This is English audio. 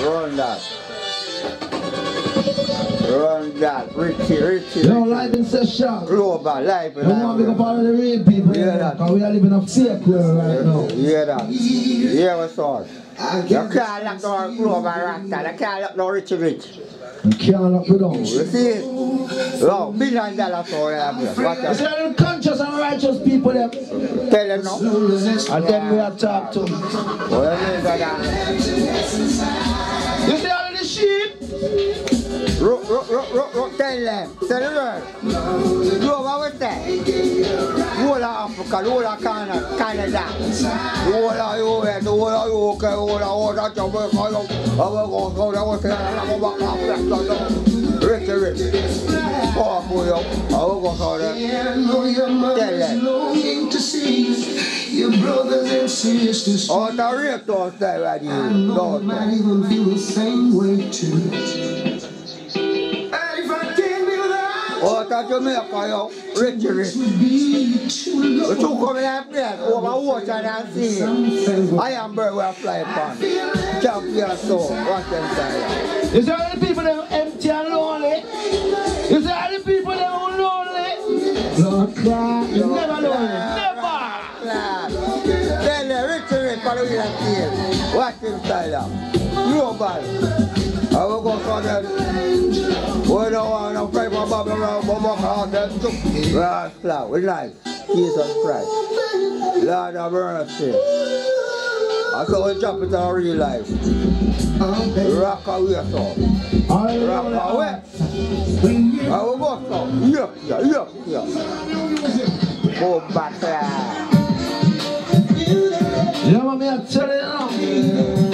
Run that. Run that. Richie. No, life in session. Global, life in we want to pick up all of the real people. Because we are living a fake world right now. You hear that? You hear what's on? You can't lock down Global Rasta. You can't lock down Richie. You can't lock me down. You see it? Oh, $1 billion for you. Is there conscious and righteous people there? Tell them no. And then we are talk to them. You see all of the sheep? Tell them. Tell the world. You over with that? Whole of Africa, the whole of Canada, the whole of US, the whole of UK, the whole of Jamaica, Rich. Oh, boy, I will go for that. Tell them. Your brothers and sisters. Oh, the rip don't stay right here. You might even feel the same way too. Oh, that's Jamaica, yo. Rich. You two come in and play over water and sea. I am bird where I fly upon. Champion soul. Watch them style. Is there any people that are empty and lonely? Is there any people that are lonely? Lord, cry. You're never lonely. Never. Tell them, Rich, follow you that team. Watch them style. Global. I will go for them. We don't want to pray for Babylon, but walk out them too. Rasta, we like Jesus Christ. Lord of mercy. I saw we drop it in our real life. Rock away, so. Rock away. I will go so. Yeah. Go back there. You know what I'm telling you now?